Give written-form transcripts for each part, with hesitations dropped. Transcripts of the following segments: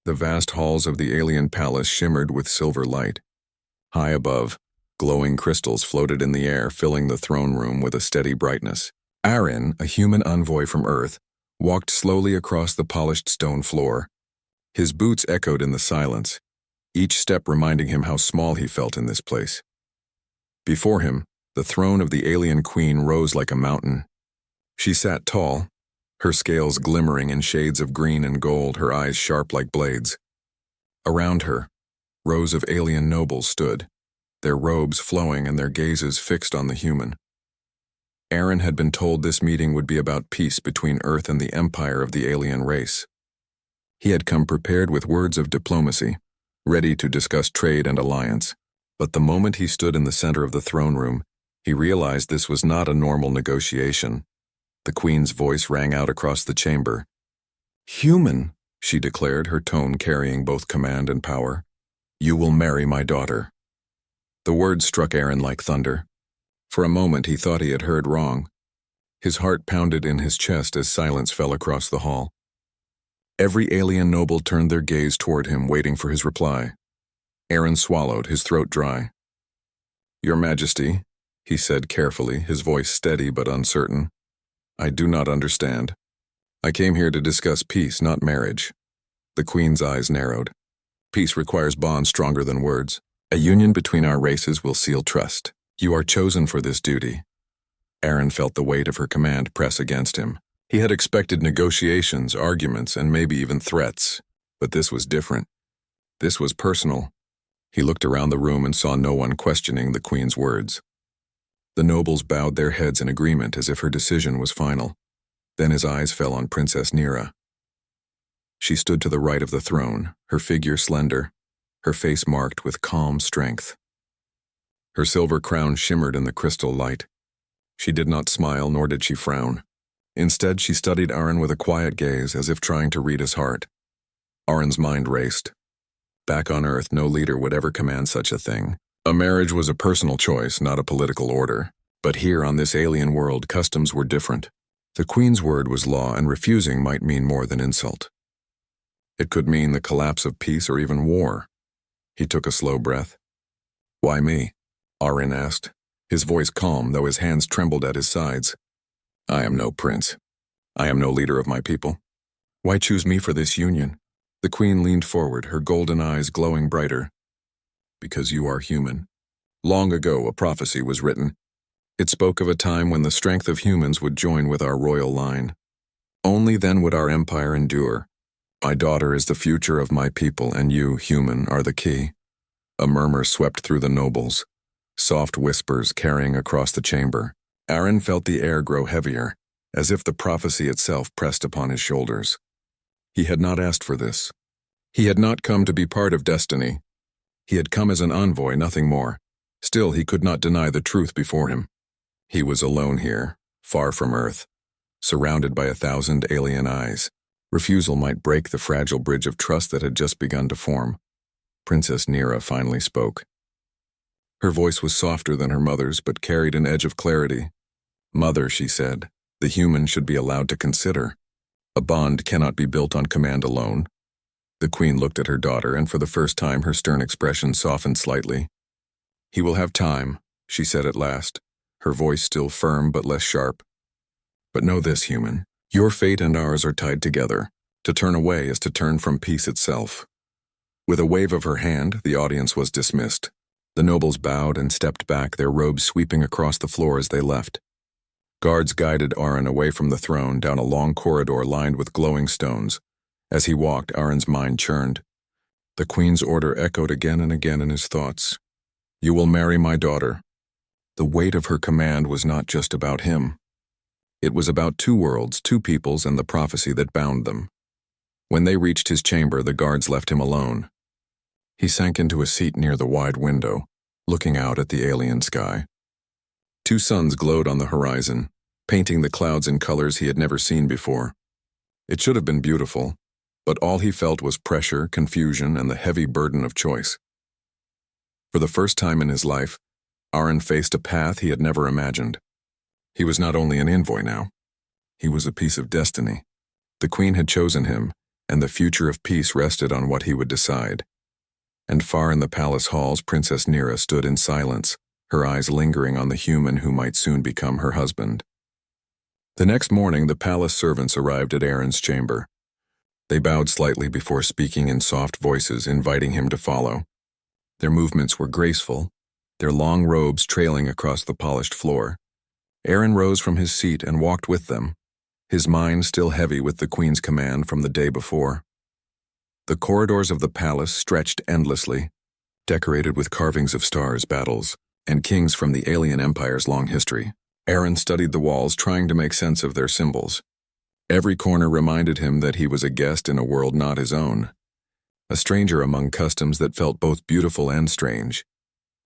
The vast halls of the alien palace shimmered with silver light. High above, glowing crystals floated in the air, filling the throne room with a steady brightness. Aaron, a human envoy from Earth, walked slowly across the polished stone floor. His boots echoed in the silence, each step reminding him how small he felt in this place. Before him, the throne of the alien queen rose like a mountain. She sat tall, her scales glimmering in shades of green and gold, her eyes sharp like blades. Around her, rows of alien nobles stood, their robes flowing and their gazes fixed on the human. Aaron had been told this meeting would be about peace between Earth and the empire of the alien race. He had come prepared with words of diplomacy, ready to discuss trade and alliance. But the moment he stood in the center of the throne room, he realized this was not a normal negotiation. The queen's voice rang out across the chamber. "Human," she declared, her tone carrying both command and power. "You will marry my daughter." The words struck Aaron like thunder. For a moment he thought he had heard wrong. His heart pounded in his chest as silence fell across the hall. Every alien noble turned their gaze toward him, waiting for his reply. Aaron swallowed, his throat dry. "Your Majesty," he said carefully, his voice steady but uncertain, "I do not understand. I came here to discuss peace, not marriage." The queen's eyes narrowed. "Peace requires bonds stronger than words. A union between our races will seal trust. You are chosen for this duty." Aaron felt the weight of her command press against him. He had expected negotiations, arguments, and maybe even threats. But this was different. This was personal. He looked around the room and saw no one questioning the queen's words. The nobles bowed their heads in agreement as if her decision was final. Then his eyes fell on Princess Nira. She stood to the right of the throne, her figure slender, her face marked with calm strength. Her silver crown shimmered in the crystal light. She did not smile, nor did she frown. Instead, she studied Aaron with a quiet gaze, as if trying to read his heart. Aaron's mind raced. Back on Earth, no leader would ever command such a thing. A marriage was a personal choice, not a political order. But here, on this alien world, customs were different. The queen's word was law, and refusing might mean more than insult. It could mean the collapse of peace or even war. He took a slow breath. "Why me?" Aaron asked, his voice calm, though his hands trembled at his sides. "I am no prince. I am no leader of my people. Why choose me for this union?" The queen leaned forward, her golden eyes glowing brighter. "Because you are human. Long ago, a prophecy was written. It spoke of a time when the strength of humans would join with our royal line. Only then would our empire endure. My daughter is the future of my people, and you, human, are the key." A murmur swept through the nobles, soft whispers carrying across the chamber. Aaron felt the air grow heavier, as if the prophecy itself pressed upon his shoulders. He had not asked for this. He had not come to be part of destiny. He had come as an envoy, nothing more. Still, he could not deny the truth before him. He was alone here, far from Earth, surrounded by 1,000 alien eyes. Refusal might break the fragile bridge of trust that had just begun to form. Princess Nira finally spoke. Her voice was softer than her mother's, but carried an edge of clarity. "Mother," she said, "the human should be allowed to consider. A bond cannot be built on command alone." The queen looked at her daughter, and for the first time her stern expression softened slightly. "He will have time," she said at last, her voice still firm but less sharp. "But know this, human. Your fate and ours are tied together. To turn away is to turn from peace itself." With a wave of her hand, the audience was dismissed. The nobles bowed and stepped back, their robes sweeping across the floor as they left. Guards guided Aaron away from the throne down a long corridor lined with glowing stones. As he walked, Aaron's mind churned. The queen's order echoed again and again in his thoughts. "You will marry my daughter." The weight of her command was not just about him. It was about two worlds, two peoples, and the prophecy that bound them. When they reached his chamber, the guards left him alone. He sank into a seat near the wide window, looking out at the alien sky. Two suns glowed on the horizon, painting the clouds in colors he had never seen before. It should have been beautiful, but all he felt was pressure, confusion, and the heavy burden of choice. For the first time in his life, Aaron faced a path he had never imagined. He was not only an envoy now. He was a piece of destiny. The queen had chosen him, and the future of peace rested on what he would decide. And far in the palace halls, Princess Nira stood in silence, her eyes lingering on the human who might soon become her husband. The next morning, the palace servants arrived at Aaron's chamber. They bowed slightly before speaking in soft voices, inviting him to follow. Their movements were graceful, their long robes trailing across the polished floor. Aaron rose from his seat and walked with them, his mind still heavy with the Queen's command from the day before. The corridors of the palace stretched endlessly, decorated with carvings of stars, battles, and kings from the alien empire's long history. Aaron studied the walls, trying to make sense of their symbols. Every corner reminded him that he was a guest in a world not his own, a stranger among customs that felt both beautiful and strange.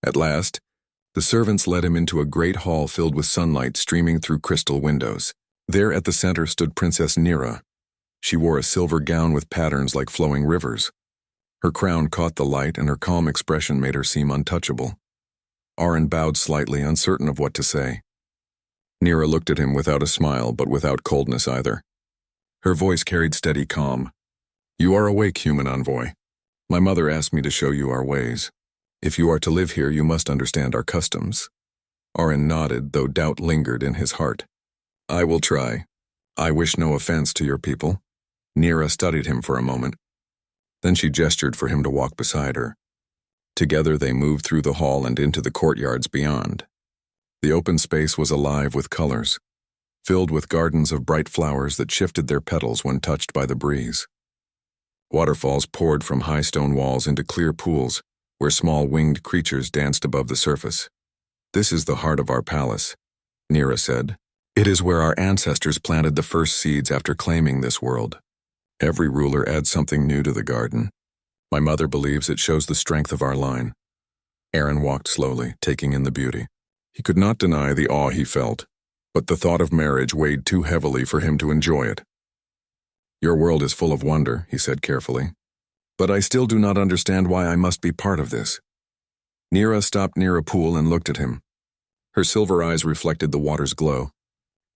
At last, the servants led him into a great hall filled with sunlight streaming through crystal windows. There at the center stood Princess Nira. She wore a silver gown with patterns like flowing rivers. Her crown caught the light, and her calm expression made her seem untouchable. Aaron bowed slightly, uncertain of what to say. Nira looked at him without a smile, but without coldness either. Her voice carried steady calm. "You are awake, human envoy. My mother asked me to show you our ways. If you are to live here, you must understand our customs." Aaron nodded, though doubt lingered in his heart. "I will try. I wish no offense to your people." Nira studied him for a moment. Then she gestured for him to walk beside her. Together they moved through the hall and into the courtyards beyond. The open space was alive with colors, filled with gardens of bright flowers that shifted their petals when touched by the breeze. Waterfalls poured from high stone walls into clear pools, where small winged creatures danced above the surface. "This is the heart of our palace," Nira said. "It is where our ancestors planted the first seeds after claiming this world. Every ruler adds something new to the garden. My mother believes it shows the strength of our line." Aaron walked slowly, taking in the beauty. He could not deny the awe he felt, but the thought of marriage weighed too heavily for him to enjoy it. "Your world is full of wonder," he said carefully. "But I still do not understand why I must be part of this." Nira stopped near a pool and looked at him. Her silver eyes reflected the water's glow.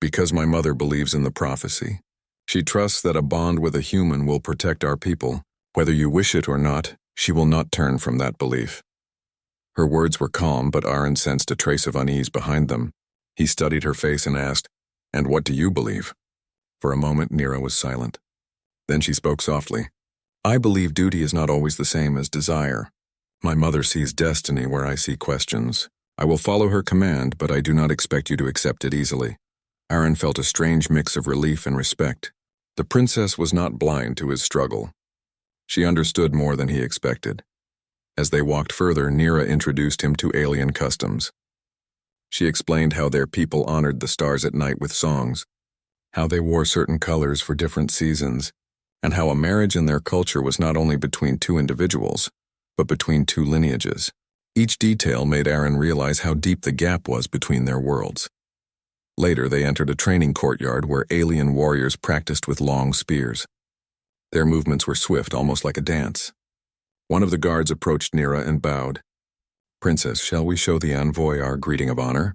"Because my mother believes in the prophecy. She trusts that a bond with a human will protect our people. Whether you wish it or not, she will not turn from that belief." Her words were calm, but Aaron sensed a trace of unease behind them. He studied her face and asked, "And what do you believe?" For a moment, Nira was silent. Then she spoke softly. "I believe duty is not always the same as desire. My mother sees destiny where I see questions. I will follow her command, but I do not expect you to accept it easily." Aaron felt a strange mix of relief and respect. The princess was not blind to his struggle. She understood more than he expected. As they walked further, Nira introduced him to alien customs. She explained how their people honored the stars at night with songs, how they wore certain colors for different seasons, and how a marriage in their culture was not only between two individuals, but between two lineages. Each detail made Aaron realize how deep the gap was between their worlds. Later, they entered a training courtyard where alien warriors practiced with long spears. Their movements were swift, almost like a dance. One of the guards approached Nira and bowed. "Princess, shall we show the envoy our greeting of honor?"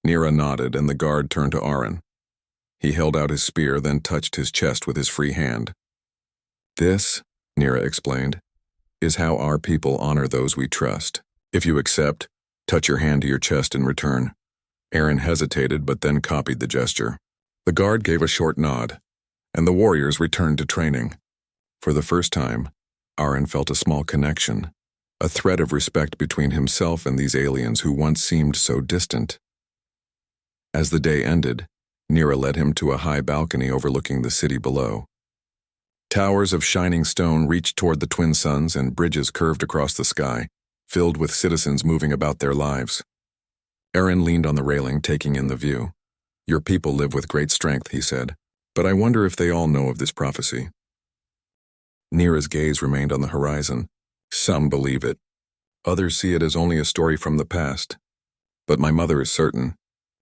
Nira nodded, and the guard turned to Aaron. He held out his spear, then touched his chest with his free hand. "This," Nira explained, "is how our people honor those we trust. If you accept, touch your hand to your chest in return." Aaron hesitated, but then copied the gesture. The guard gave a short nod, and the warriors returned to training. For the first time, Aaron felt a small connection, a thread of respect between himself and these aliens who once seemed so distant. As the day ended, Nira led him to a high balcony overlooking the city below. Towers of shining stone reached toward the twin suns, and bridges curved across the sky, filled with citizens moving about their lives. Aaron leaned on the railing, taking in the view. "Your people live with great strength," he said, "but I wonder if they all know of this prophecy." Nira's gaze remained on the horizon. "Some believe it. Others see it as only a story from the past. But my mother is certain.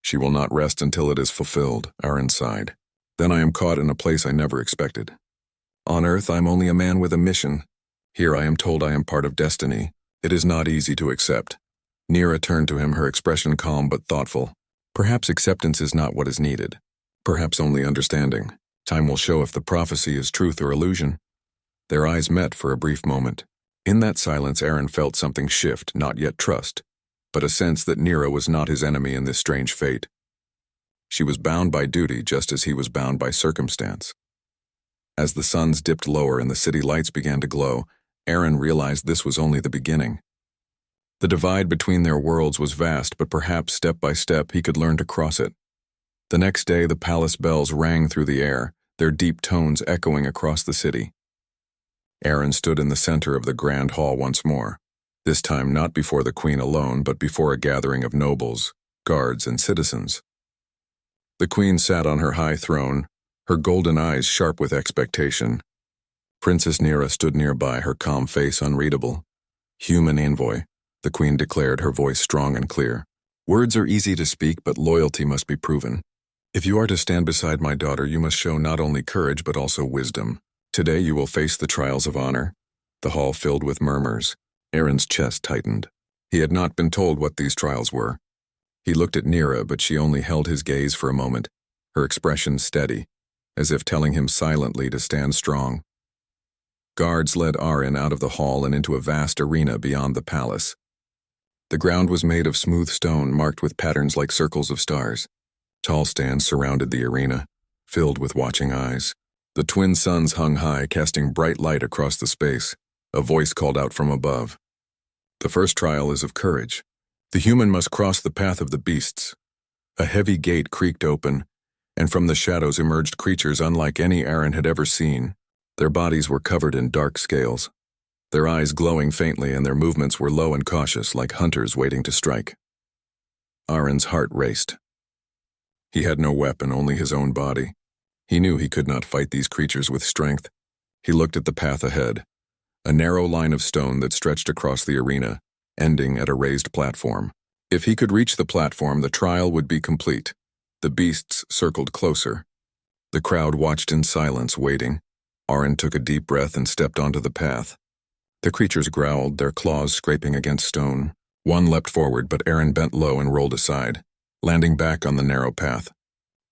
She will not rest until it is fulfilled," Aaron sighed. "Then I am caught in a place I never expected. On Earth, I am only a man with a mission. Here I am told I am part of destiny. It is not easy to accept." Nira turned to him, her expression calm but thoughtful. "Perhaps acceptance is not what is needed. Perhaps only understanding. Time will show if the prophecy is truth or illusion." Their eyes met for a brief moment. In that silence, Aaron felt something shift, not yet trust, but a sense that Nira was not his enemy in this strange fate. She was bound by duty just as he was bound by circumstance. As the suns dipped lower and the city lights began to glow, Aaron realized this was only the beginning. The divide between their worlds was vast, but perhaps step by step he could learn to cross it. The next day, the palace bells rang through the air, their deep tones echoing across the city. Aaron stood in the center of the grand hall once more, this time not before the queen alone, but before a gathering of nobles, guards, and citizens. The queen sat on her high throne, her golden eyes sharp with expectation. Princess Nira stood nearby, her calm face unreadable. "Human envoy," the queen declared, her voice strong and clear. "Words are easy to speak, but loyalty must be proven. If you are to stand beside my daughter, you must show not only courage but also wisdom. Today you will face the trials of honor." The hall filled with murmurs. Aaron's chest tightened. He had not been told what these trials were. He looked at Nira, but she only held his gaze for a moment, her expression steady, as if telling him silently to stand strong. Guards led Aaron out of the hall and into a vast arena beyond the palace. The ground was made of smooth stone marked with patterns like circles of stars. Tall stands surrounded the arena, filled with watching eyes. The twin suns hung high, casting bright light across the space. A voice called out from above. "The first trial is of courage. The human must cross the path of the beasts." A heavy gate creaked open, and from the shadows emerged creatures unlike any Aaron had ever seen. Their bodies were covered in dark scales, their eyes glowing faintly, and their movements were low and cautious, like hunters waiting to strike. Aaron's heart raced. He had no weapon, only his own body. He knew he could not fight these creatures with strength. He looked at the path ahead, a narrow line of stone that stretched across the arena, ending at a raised platform. If he could reach the platform, the trial would be complete. The beasts circled closer. The crowd watched in silence, waiting. Aaron took a deep breath and stepped onto the path. The creatures growled, their claws scraping against stone. One leapt forward, but Aaron bent low and rolled aside, landing back on the narrow path.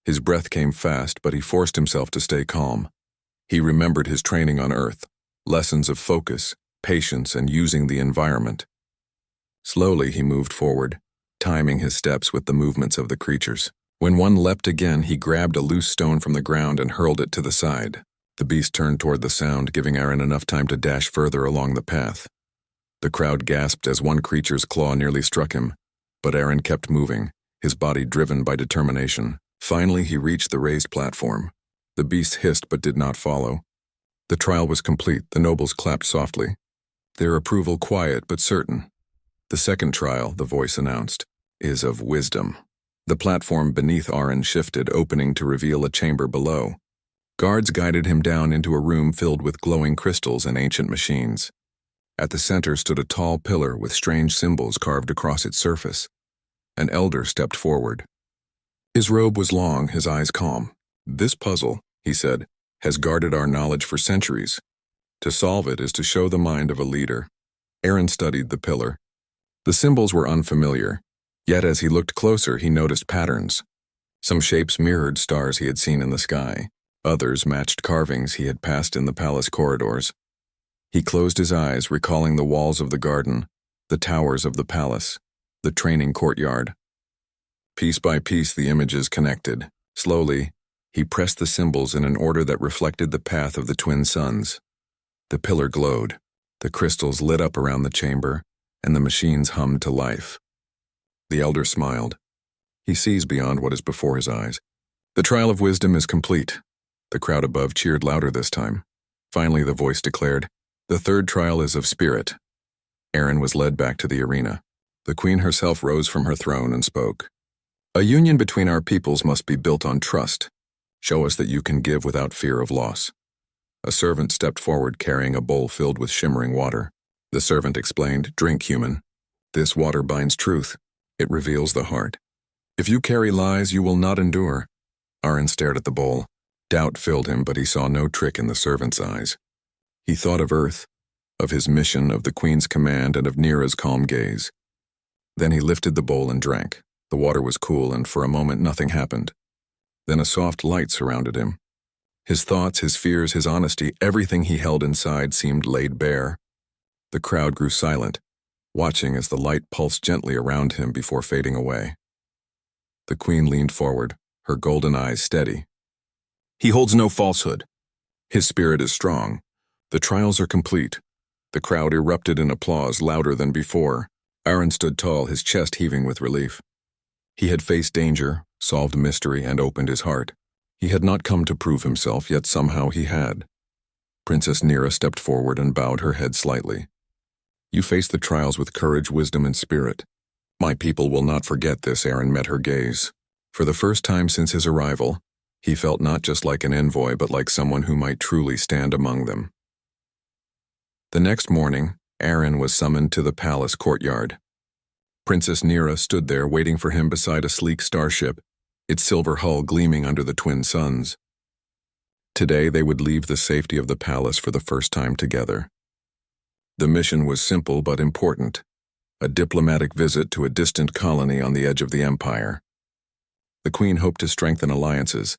His breath came fast, but he forced himself to stay calm. He remembered his training on Earth, lessons of focus, patience, and using the environment. Slowly he moved forward, timing his steps with the movements of the creatures. When one leapt again, he grabbed a loose stone from the ground and hurled it to the side. The beast turned toward the sound, giving Aaron enough time to dash further along the path. The crowd gasped as one creature's claw nearly struck him, but Aaron kept moving, his body driven by determination. Finally, he reached the raised platform. The beast hissed but did not follow. The trial was complete. The nobles clapped softly, their approval quiet but certain. "The second trial," the voice announced, "is of wisdom." The platform beneath Aaron shifted, opening to reveal a chamber below. Guards guided him down into a room filled with glowing crystals and ancient machines. At the center stood a tall pillar with strange symbols carved across its surface. An elder stepped forward. His robe was long, his eyes calm. "This puzzle," he said, "has guarded our knowledge for centuries. To solve it is to show the mind of a leader." Aaron studied the pillar. The symbols were unfamiliar, yet as he looked closer he noticed patterns. Some shapes mirrored stars he had seen in the sky. Others matched carvings he had passed in the palace corridors. He closed his eyes, recalling the walls of the garden, the towers of the palace, the training courtyard. Piece by piece the images connected. Slowly, he pressed the symbols in an order that reflected the path of the twin suns. The pillar glowed, the crystals lit up around the chamber, and the machines hummed to life. The elder smiled. He sees beyond what is before his eyes. "The trial of wisdom is complete." The crowd above cheered louder this time. Finally, the voice declared, "The third trial is of spirit." Aaron was led back to the arena. The queen herself rose from her throne and spoke. "A union between our peoples must be built on trust. Show us that you can give without fear of loss." A servant stepped forward carrying a bowl filled with shimmering water. The servant explained, "Drink, human. This water binds truth. It reveals the heart. If you carry lies, you will not endure." Aaron stared at the bowl. Doubt filled him, but he saw no trick in the servant's eyes. He thought of Earth, of his mission, of the queen's command, and of Nira's calm gaze. Then he lifted the bowl and drank. The water was cool, and for a moment nothing happened. Then a soft light surrounded him. His thoughts, his fears, his honesty, everything he held inside seemed laid bare. The crowd grew silent, watching as the light pulsed gently around him before fading away. The queen leaned forward, her golden eyes steady. He holds no falsehood. His spirit is strong. The trials are complete. The crowd erupted in applause louder than before. Aaron stood tall, his chest heaving with relief. He had faced danger, solved mystery, and opened his heart. He had not come to prove himself, yet somehow he had. Princess Nira stepped forward and bowed her head slightly. You faced the trials with courage, wisdom, and spirit. My people will not forget this. Aaron met her gaze. For the first time since his arrival, he felt not just like an envoy, but like someone who might truly stand among them. The next morning, Aaron was summoned to the palace courtyard. Princess Nira stood there waiting for him beside a sleek starship, its silver hull gleaming under the twin suns. Today they would leave the safety of the palace for the first time together. The mission was simple but important, a diplomatic visit to a distant colony on the edge of the empire. The queen hoped to strengthen alliances,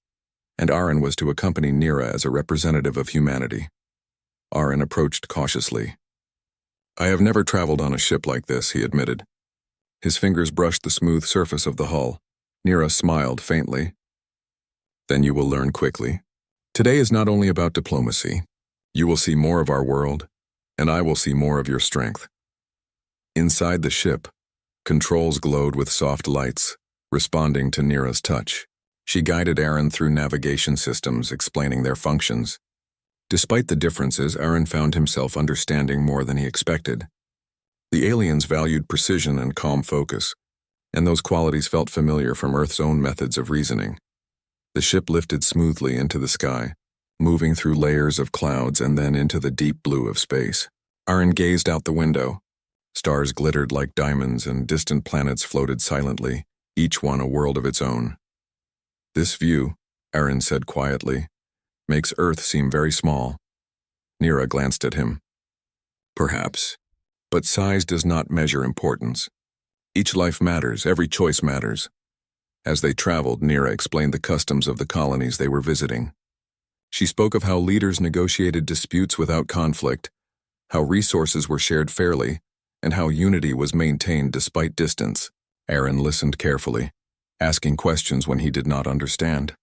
and Aaron was to accompany Nira as a representative of humanity. Aaron approached cautiously. I have never traveled on a ship like this, he admitted. His fingers brushed the smooth surface of the hull. Nira smiled faintly. Then you will learn quickly. Today is not only about diplomacy. You will see more of our world, and I will see more of your strength. Inside the ship, controls glowed with soft lights, responding to Nira's touch. She guided Aaron through navigation systems, explaining their functions. Despite the differences, Aaron found himself understanding more than he expected. The aliens valued precision and calm focus, and those qualities felt familiar from Earth's own methods of reasoning. The ship lifted smoothly into the sky, moving through layers of clouds and then into the deep blue of space. Aaron gazed out the window. Stars glittered like diamonds and distant planets floated silently, each one a world of its own. This view, Aaron said quietly, makes Earth seem very small. Nira glanced at him. Perhaps, but size does not measure importance. Each life matters, every choice matters. As they traveled, Nira explained the customs of the colonies they were visiting. She spoke of how leaders negotiated disputes without conflict, how resources were shared fairly, and how unity was maintained despite distance. Aaron listened carefully, asking questions when he did not understand.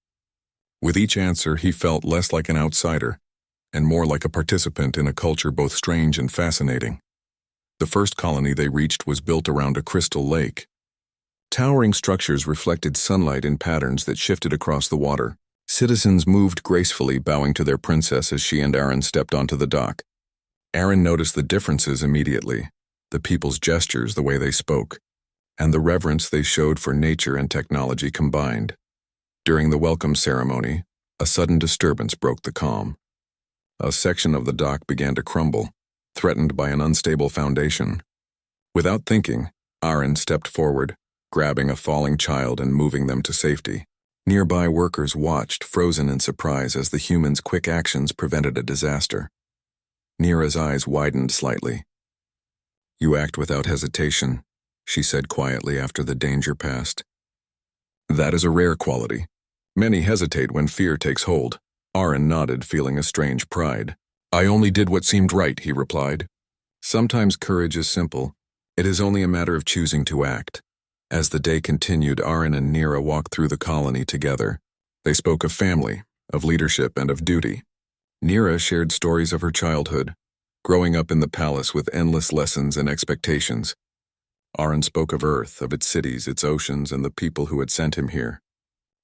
With each answer, he felt less like an outsider, and more like a participant in a culture both strange and fascinating. The first colony they reached was built around a crystal lake. Towering structures reflected sunlight in patterns that shifted across the water. Citizens moved gracefully, bowing to their princess as she and Aaron stepped onto the dock. Aaron noticed the differences immediately, the people's gestures, the way they spoke, and the reverence they showed for nature and technology combined. During the welcome ceremony, a sudden disturbance broke the calm. A section of the dock began to crumble, threatened by an unstable foundation. Without thinking, Aaron stepped forward, grabbing a falling child and moving them to safety. Nearby workers watched, frozen in surprise, as the humans' quick actions prevented a disaster. Nira's eyes widened slightly. You act without hesitation, she said quietly after the danger passed. That is a rare quality. Many hesitate when fear takes hold. Aaron nodded, feeling a strange pride. I only did what seemed right, he replied. Sometimes courage is simple. It is only a matter of choosing to act. As the day continued, Aaron and Nira walked through the colony together. They spoke of family, of leadership, and of duty. Nira shared stories of her childhood, growing up in the palace with endless lessons and expectations. Aaron spoke of Earth, of its cities, its oceans, and the people who had sent him here.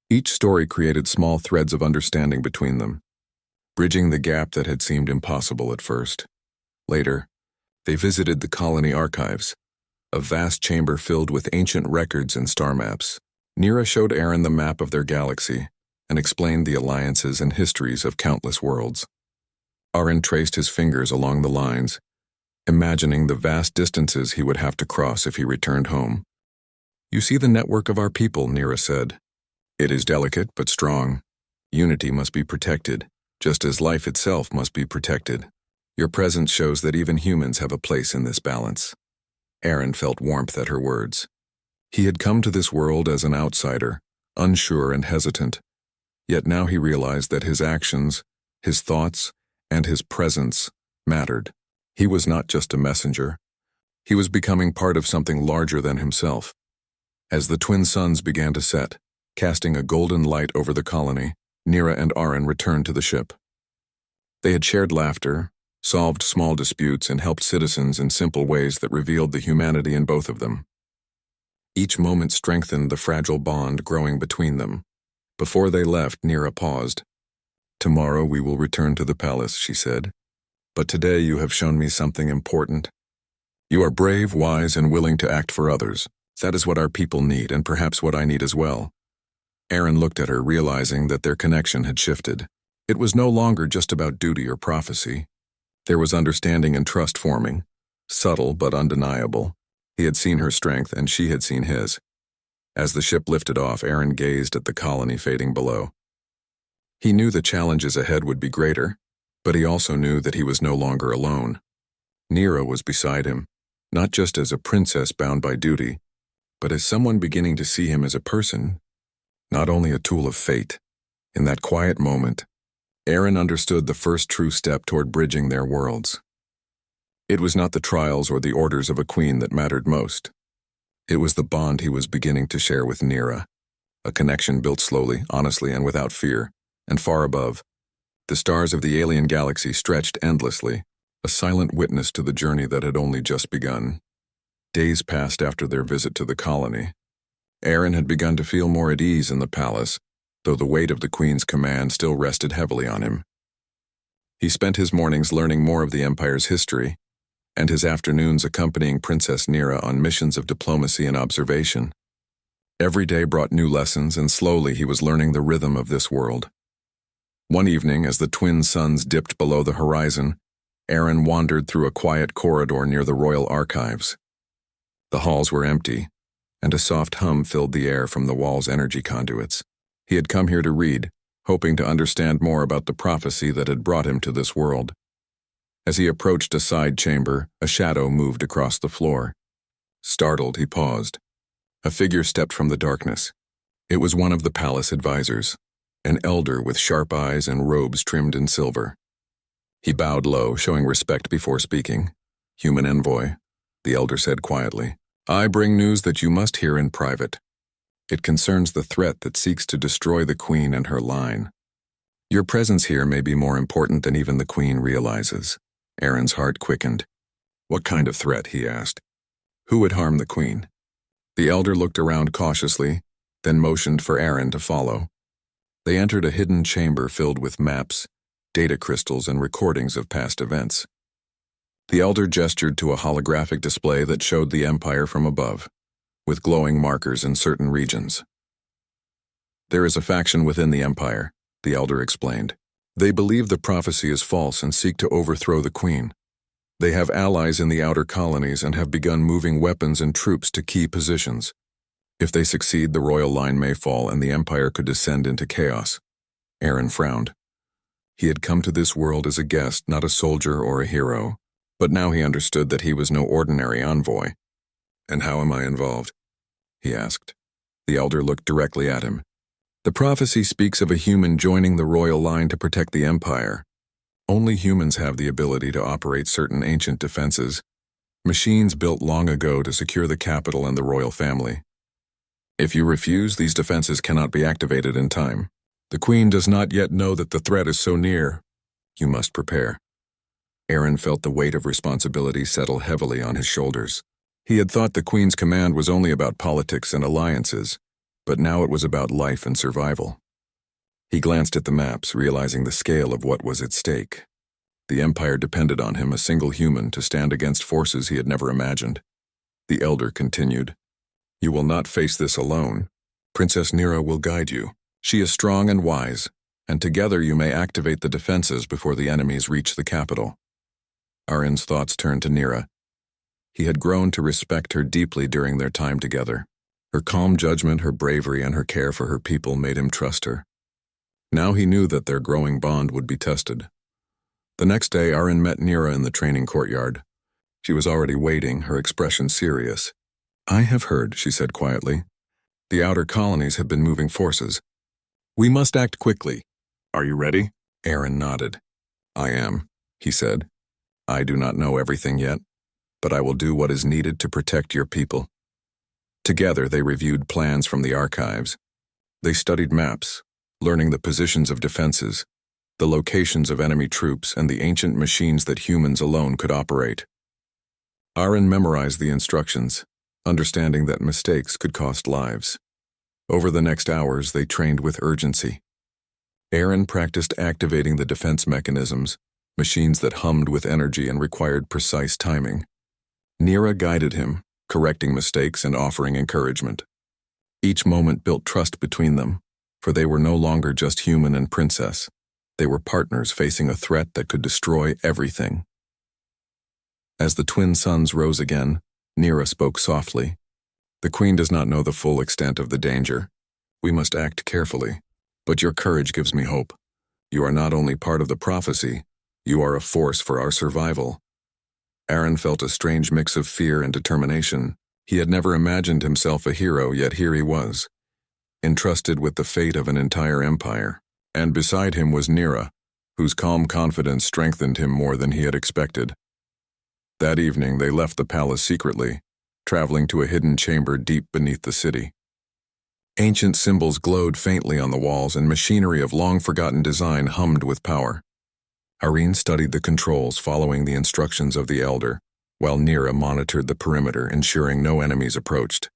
Each story created small threads of understanding between them, bridging the gap that had seemed impossible at first. Later, they visited the colony archives, a vast chamber filled with ancient records and star maps. Nira showed Aaron the map of their galaxy and explained the alliances and histories of countless worlds. Aaron traced his fingers along the lines, imagining the vast distances he would have to cross if he returned home. You see the network of our people, Nira said. It is delicate but strong. Unity must be protected, just as life itself must be protected. Your presence shows that even humans have a place in this balance. Aaron felt warmth at her words. He had come to this world as an outsider, unsure and hesitant. Yet now he realized that his actions, his thoughts, and his presence mattered. He was not just a messenger. He was becoming part of something larger than himself. As the twin suns began to set, casting a golden light over the colony, Nira and Aren returned to the ship. They had shared laughter, solved small disputes, and helped citizens in simple ways that revealed the humanity in both of them. Each moment strengthened the fragile bond growing between them. Before they left, Nira paused. "Tomorrow we will return to the palace," she said. "But today you have shown me something important. You are brave, wise, and willing to act for others. That is what our people need, and perhaps what I need as well." Aren looked at her, realizing that their connection had shifted. It was no longer just about duty or prophecy. There was understanding and trust forming, subtle but undeniable. He had seen her strength, and she had seen his. As the ship lifted off, Aren gazed at the colony fading below. He knew the challenges ahead would be greater, but he also knew that he was no longer alone. Nira was beside him, not just as a princess bound by duty, but as someone beginning to see him as a person, not only a tool of fate. In that quiet moment, Aren understood the first true step toward bridging their worlds. It was not the trials or the orders of a queen that mattered most. It was the bond he was beginning to share with Nira, a connection built slowly, honestly, and without fear. And far above, the stars of the alien galaxy stretched endlessly, a silent witness to the journey that had only just begun. Days passed after their visit to the colony. Aren had begun to feel more at ease in the palace, though the weight of the Queen's command still rested heavily on him. He spent his mornings learning more of the Empire's history, and his afternoons accompanying Princess Nira on missions of diplomacy and observation. Every day brought new lessons, and slowly he was learning the rhythm of this world. One evening, as the twin suns dipped below the horizon, Aren wandered through a quiet corridor near the royal archives. The halls were empty, and a soft hum filled the air from the wall's energy conduits. He had come here to read, hoping to understand more about the prophecy that had brought him to this world. As he approached a side chamber, a shadow moved across the floor. Startled, he paused. A figure stepped from the darkness. It was one of the palace advisors, an elder with sharp eyes and robes trimmed in silver. He bowed low, showing respect before speaking. "Human envoy," the elder said quietly, "I bring news that you must hear in private. It concerns the threat that seeks to destroy the Queen and her line. Your presence here may be more important than even the Queen realizes." Aren's heart quickened. "What kind of threat?" he asked. "Who would harm the Queen?" The elder looked around cautiously, then motioned for Aren to follow. They entered a hidden chamber filled with maps, data crystals, and recordings of past events. The elder gestured to a holographic display that showed the Empire from above, with glowing markers in certain regions. "There is a faction within the Empire," the elder explained. "They believe the prophecy is false and seek to overthrow the Queen. They have allies in the outer colonies and have begun moving weapons and troops to key positions. If they succeed, the royal line may fall and the Empire could descend into chaos." Aren frowned. He had come to this world as a guest, not a soldier or a hero, but now he understood that he was no ordinary envoy. "And how am I involved?" he asked. The elder looked directly at him. "The prophecy speaks of a human joining the royal line to protect the Empire. Only humans have the ability to operate certain ancient defenses, machines built long ago to secure the capital and the royal family. If you refuse, these defenses cannot be activated in time. The Queen does not yet know that the threat is so near. You must prepare." Aren felt the weight of responsibility settle heavily on his shoulders. He had thought the Queen's command was only about politics and alliances, but now it was about life and survival. He glanced at the maps, realizing the scale of what was at stake. The Empire depended on him, a single human, to stand against forces he had never imagined. The elder continued, "You will not face this alone. Princess Nira will guide you. She is strong and wise, and together you may activate the defenses before the enemies reach the capital." Aren's thoughts turned to Nira. He had grown to respect her deeply during their time together. Her calm judgment, her bravery, and her care for her people made him trust her. Now he knew that their growing bond would be tested. The next day, Aren met Nira in the training courtyard. She was already waiting, her expression serious. "I have heard," she said quietly. "The outer colonies have been moving forces. We must act quickly. Are you ready? Aaron nodded. I am, he said. I do not know everything yet, but I will do what is needed to protect your people. Together they reviewed plans from the archives. They studied maps, learning the positions of defenses, the locations of enemy troops, and the ancient machines that humans alone could operate. Aaron memorized the instructions, understanding that mistakes could cost lives. Over the next hours, they trained with urgency. Aaron practiced activating the defense mechanisms, machines that hummed with energy and required precise timing. Nira guided him, correcting mistakes and offering encouragement. Each moment built trust between them, for they were no longer just human and princess. They were partners facing a threat that could destroy everything. As the twin suns rose again, Nira spoke softly. The queen does not know the full extent of the danger. We must act carefully. But your courage gives me hope. You are not only part of the prophecy, you are a force for our survival. Aaron felt a strange mix of fear and determination. He had never imagined himself a hero, yet here he was, entrusted with the fate of an entire empire. And beside him was Nira, whose calm confidence strengthened him more than he had expected. That evening they left the palace secretly, traveling to a hidden chamber deep beneath the city. Ancient symbols glowed faintly on the walls, and machinery of long-forgotten design hummed with power. Irene studied the controls, following the instructions of the elder, while Nira monitored the perimeter, ensuring no enemies approached.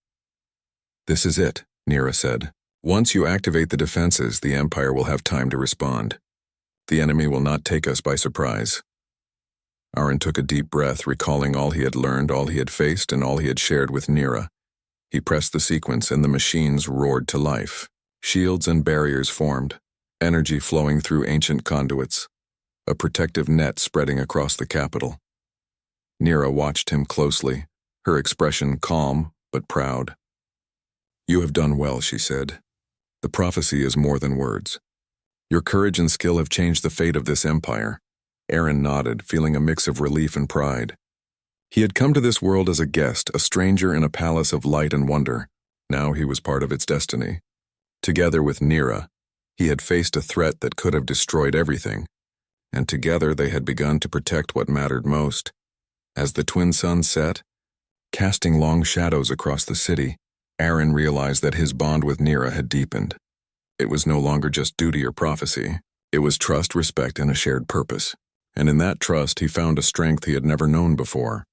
This is it, Nira said. Once you activate the defenses, the Empire will have time to respond. The enemy will not take us by surprise. Aaron took a deep breath, recalling all he had learned, all he had faced, and all he had shared with Nira. He pressed the sequence, and the machines roared to life. Shields and barriers formed, energy flowing through ancient conduits, a protective net spreading across the capital. Nira watched him closely, her expression calm but proud. You have done well, she said. The prophecy is more than words. Your courage and skill have changed the fate of this empire. Aaron nodded, feeling a mix of relief and pride. He had come to this world as a guest, a stranger in a palace of light and wonder. Now he was part of its destiny. Together with Nira, he had faced a threat that could have destroyed everything, and together they had begun to protect what mattered most. As the twin suns set, casting long shadows across the city, Aaron realized that his bond with Nira had deepened. It was no longer just duty or prophecy. It was trust, respect, and a shared purpose. And in that trust, he found a strength he had never known before.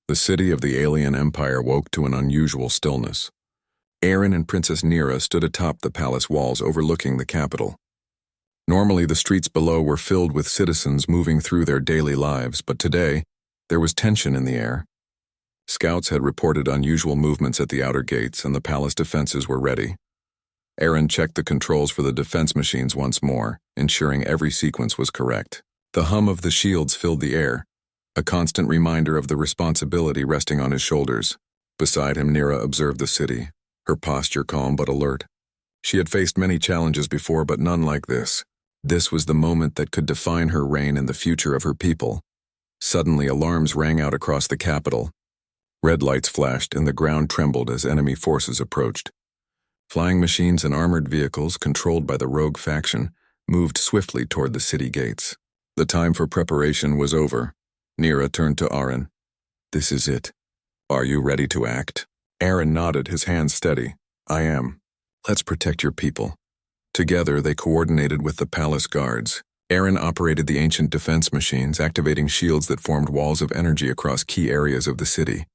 The city of the alien empire woke to an unusual stillness. Aaron and Princess Nira stood atop the palace walls overlooking the capital. Normally, the streets below were filled with citizens moving through their daily lives, but today, there was tension in the air. Scouts had reported unusual movements at the outer gates, and the palace defenses were ready. Aaron checked the controls for the defense machines once more, ensuring every sequence was correct. The hum of the shields filled the air, a constant reminder of the responsibility resting on his shoulders. Beside him, Nira observed the city, her posture calm but alert. She had faced many challenges before, but none like this. This was the moment that could define her reign and the future of her people. Suddenly, alarms rang out across the capital. Red lights flashed, and the ground trembled as enemy forces approached. Flying machines and armored vehicles, controlled by the rogue faction, moved swiftly toward the city gates. The time for preparation was over. Nira turned to Aaron. This is it. Are you ready to act? Aaron nodded, his hands steady. I am. Let's protect your people. Together, they coordinated with the palace guards. Aaron operated the ancient defense machines, activating shields that formed walls of energy across key areas of the city.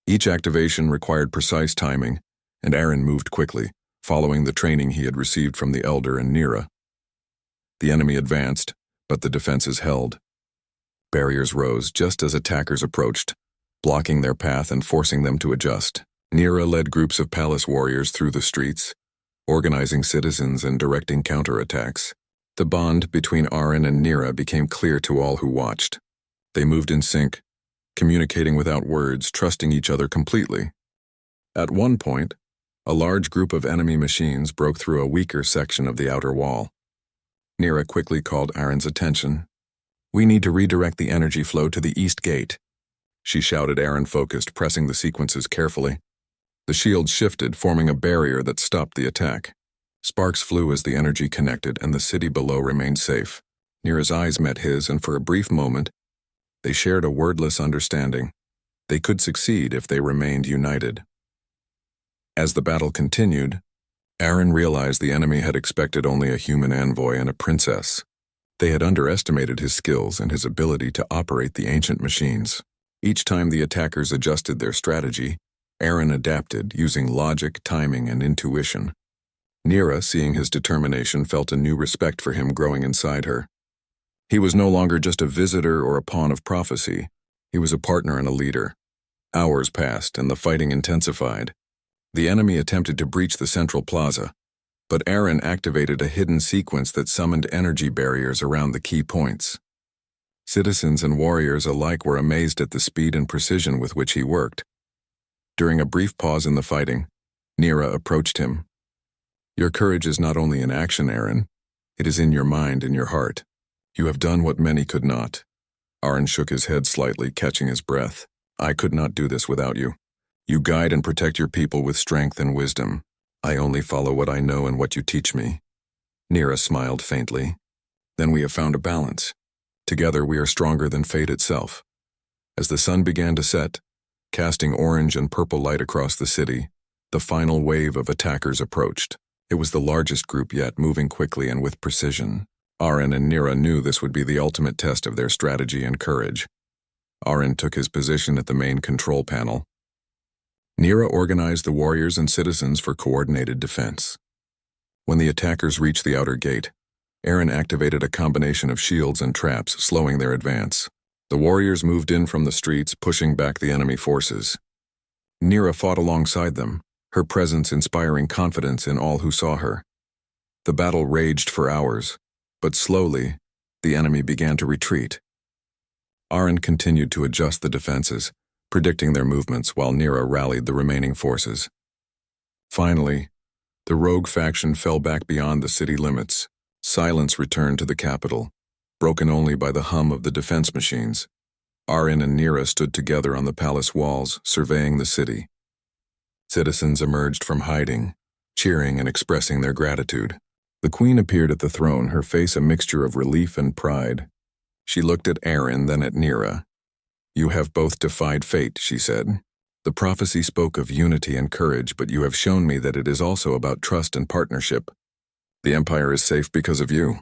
Each activation required precise timing, and Aaron moved quickly, following the training he had received from the Elder and Nira. The enemy advanced, but the defenses held. Barriers rose just as attackers approached, blocking their path and forcing them to adjust. Nira led groups of palace warriors through the streets, organizing citizens and directing counterattacks. The bond between Aaron and Nira became clear to all who watched. They moved in sync, communicating without words, trusting each other completely. At one point, a large group of enemy machines broke through a weaker section of the outer wall. Nira quickly called Aaron's attention. We need to redirect the energy flow to the east gate, she shouted. Aaron focused, pressing the sequences carefully. The shield shifted, forming a barrier that stopped the attack. Sparks flew as the energy connected and the city below remained safe. Nira's eyes met his, and for a brief moment, they shared a wordless understanding. They could succeed if they remained united. As the battle continued, Aaron realized the enemy had expected only a human envoy and a princess. They had underestimated his skills and his ability to operate the ancient machines. Each time the attackers adjusted their strategy, Aaron adapted, using logic, timing, and intuition. Nira, seeing his determination, felt a new respect for him growing inside her. He was no longer just a visitor or a pawn of prophecy. He was a partner and a leader. Hours passed, and the fighting intensified. The enemy attempted to breach the central plaza, but Aaron activated a hidden sequence that summoned energy barriers around the key points. Citizens and warriors alike were amazed at the speed and precision with which he worked. During a brief pause in the fighting, Nira approached him. "Your courage is not only in action, Aaron. It is in your mind and your heart. You have done what many could not." Aaron shook his head slightly, catching his breath. "I could not do this without you. You guide and protect your people with strength and wisdom. I only follow what I know and what you teach me." Nira smiled faintly. "Then we have found a balance. Together we are stronger than fate itself." As the sun began to set, casting orange and purple light across the city, the final wave of attackers approached. It was the largest group yet, moving quickly and with precision. Aaron and Nira knew this would be the ultimate test of their strategy and courage. Aaron took his position at the main control panel. Nira organized the warriors and citizens for coordinated defense. When the attackers reached the outer gate, Aaron activated a combination of shields and traps, slowing their advance. The warriors moved in from the streets, pushing back the enemy forces. Nira fought alongside them, her presence inspiring confidence in all who saw her. The battle raged for hours, but slowly, the enemy began to retreat. Aaron continued to adjust the defenses, predicting their movements while Nira rallied the remaining forces. Finally, the rogue faction fell back beyond the city limits. Silence returned to the capital, broken only by the hum of the defense machines. Aaron and Nira stood together on the palace walls, surveying the city. Citizens emerged from hiding, cheering and expressing their gratitude. The queen appeared at the throne, her face a mixture of relief and pride. She looked at Aaron, then at Nira. "You have both defied fate," she said. "The prophecy spoke of unity and courage, but you have shown me that it is also about trust and partnership. The empire is safe because of you."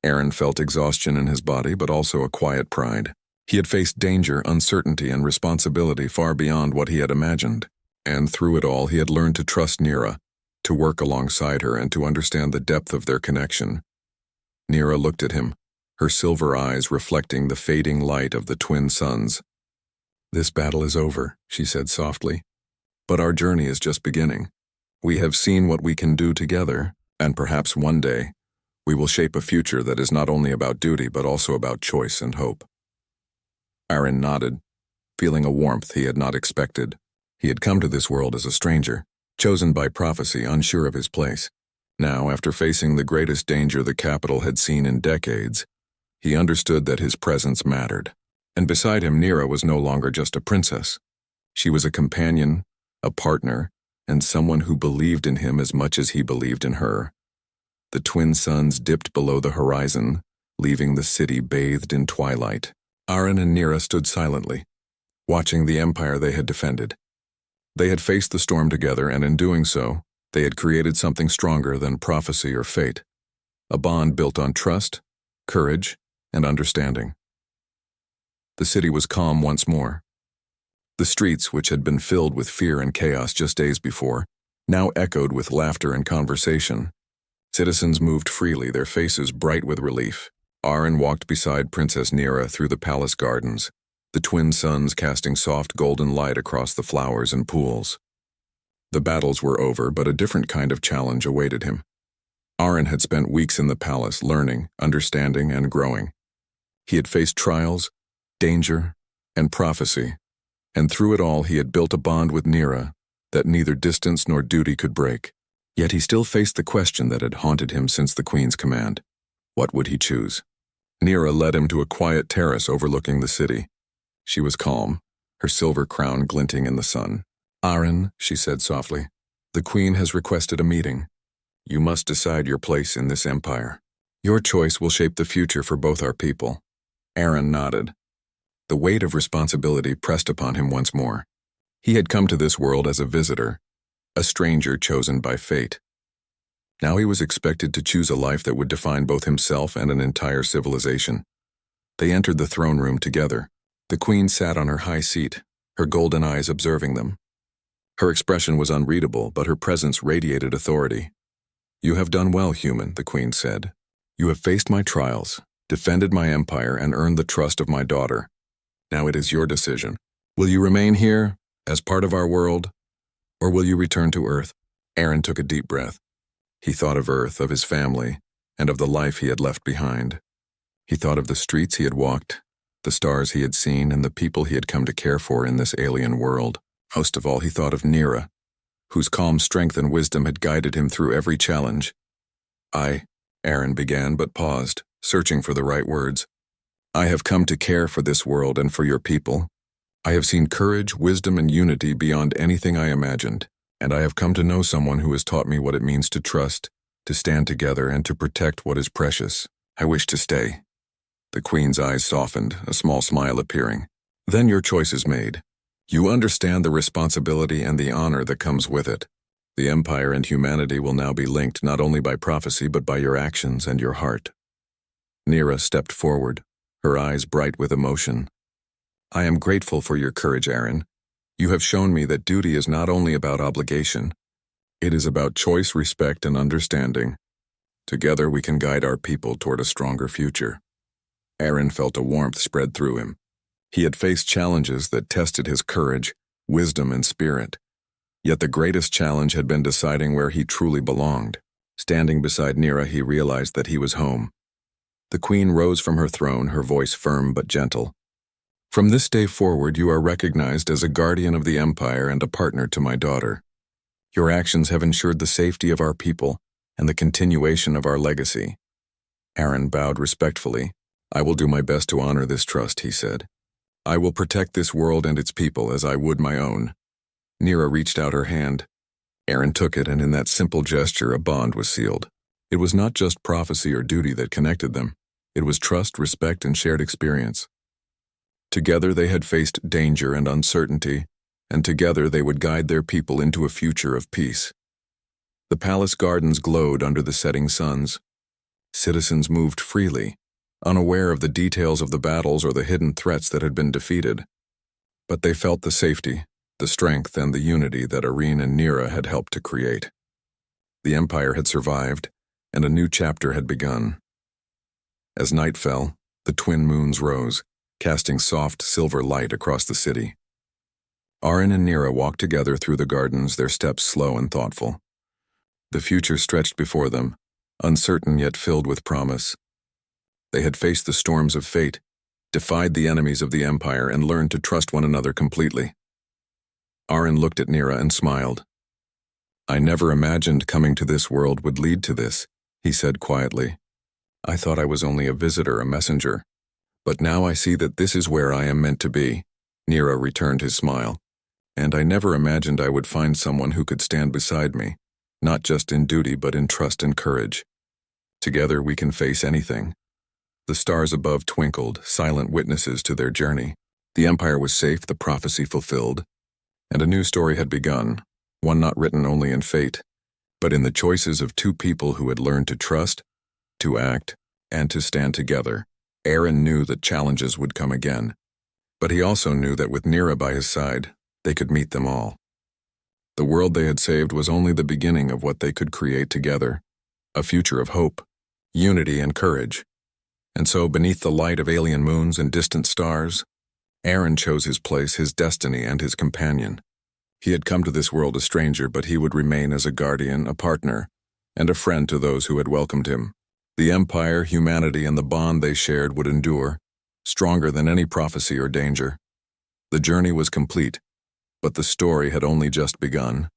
Aaron felt exhaustion in his body, but also a quiet pride. He had faced danger, uncertainty, and responsibility far beyond what he had imagined. And through it all, he had learned to trust Nira, to work alongside her, and to understand the depth of their connection. Nira looked at him, her silver eyes reflecting the fading light of the twin suns. "This battle is over," she said softly. "But our journey is just beginning. We have seen what we can do together, and perhaps one day, we will shape a future that is not only about duty but also about choice and hope." Aaron nodded, feeling a warmth he had not expected. He had come to this world as a stranger, chosen by prophecy, unsure of his place. Now, after facing the greatest danger the capital had seen in decades, he understood that his presence mattered. And beside him, Nira was no longer just a princess. She was a companion, a partner, and someone who believed in him as much as he believed in her. The twin suns dipped below the horizon, leaving the city bathed in twilight. Aaron and Nira stood silently, watching the empire they had defended. They had faced the storm together, and in doing so, they had created something stronger than prophecy or fate. A bond built on trust, courage, and understanding. The city was calm once more. The streets, which had been filled with fear and chaos just days before, now echoed with laughter and conversation. Citizens moved freely, their faces bright with relief. Aaron walked beside Princess Nira through the palace gardens, the twin suns casting soft golden light across the flowers and pools. The battles were over, but a different kind of challenge awaited him. Aaron had spent weeks in the palace learning, understanding, and growing. He had faced trials, danger, and prophecy, and through it all he had built a bond with Nira that neither distance nor duty could break. Yet he still faced the question that had haunted him since the queen's command. What would he choose? Nira led him to a quiet terrace overlooking the city. She was calm, her silver crown glinting in the sun. "Aaron," she said softly, "the queen has requested a meeting. You must decide your place in this empire. Your choice will shape the future for both our people." Aaron nodded. The weight of responsibility pressed upon him once more. He had come to this world as a visitor, a stranger chosen by fate. Now he was expected to choose a life that would define both himself and an entire civilization. They entered the throne room together. The queen sat on her high seat, her golden eyes observing them. Her expression was unreadable, but her presence radiated authority. "You have done well, human," the queen said. "You have faced my trials, defended my empire, and earned the trust of my daughter. Now it is your decision. Will you remain here, as part of our world, or will you return to Earth?" Aaron took a deep breath. He thought of Earth, of his family, and of the life he had left behind. He thought of the streets he had walked, the stars he had seen, and the people he had come to care for in this alien world. Most of all, he thought of Nira, whose calm strength and wisdom had guided him through every challenge. Aaron began, but paused, searching for the right words. "I have come to care for this world and for your people. I have seen courage, wisdom, and unity beyond anything I imagined, and I have come to know someone who has taught me what it means to trust, to stand together, and to protect what is precious. I wish to stay." The queen's eyes softened, a small smile appearing. "Then your choice is made. You understand the responsibility and the honor that comes with it. The empire and humanity will now be linked not only by prophecy but by your actions and your heart." Nira stepped forward, her eyes bright with emotion. "I am grateful for your courage, Aaron. You have shown me that duty is not only about obligation. It is about choice, respect, and understanding. Together we can guide our people toward a stronger future." Aaron felt a warmth spread through him. He had faced challenges that tested his courage, wisdom, and spirit. Yet the greatest challenge had been deciding where he truly belonged. Standing beside Nira, he realized that he was home. The queen rose from her throne, her voice firm but gentle. "From this day forward, you are recognized as a guardian of the empire and a partner to my daughter. Your actions have ensured the safety of our people and the continuation of our legacy." Aaron bowed respectfully. "I will do my best to honor this trust," he said. "I will protect this world and its people as I would my own." Nira reached out her hand. Aaron took it, and in that simple gesture a bond was sealed. It was not just prophecy or duty that connected them. It was trust, respect, and shared experience. Together they had faced danger and uncertainty, and together they would guide their people into a future of peace. The palace gardens glowed under the setting suns. Citizens moved freely, unaware of the details of the battles or the hidden threats that had been defeated. But they felt the safety, the strength, and the unity that Areen and Nira had helped to create. The empire had survived, and a new chapter had begun. As night fell, the twin moons rose, casting soft silver light across the city. Aaron and Nira walked together through the gardens, their steps slow and thoughtful. The future stretched before them, uncertain yet filled with promise. They had faced the storms of fate, defied the enemies of the empire, and learned to trust one another completely. Aaron looked at Nira and smiled. "I never imagined coming to this world would lead to this," he said quietly. "I thought I was only a visitor, a messenger. But now I see that this is where I am meant to be." Nira returned his smile. "And I never imagined I would find someone who could stand beside me, not just in duty but in trust and courage. Together we can face anything." The stars above twinkled, silent witnesses to their journey. The empire was safe, the prophecy fulfilled, and a new story had begun, one not written only in fate, but in the choices of two people who had learned to trust, to act, and to stand together. Aaron knew that challenges would come again, but he also knew that with Nira by his side, they could meet them all. The world they had saved was only the beginning of what they could create together, a future of hope, unity, and courage. And so, beneath the light of alien moons and distant stars, Aaron chose his place, his destiny, and his companion. He had come to this world a stranger, but he would remain as a guardian, a partner, and a friend to those who had welcomed him. The empire, humanity, and the bond they shared would endure, stronger than any prophecy or danger. The journey was complete, but the story had only just begun.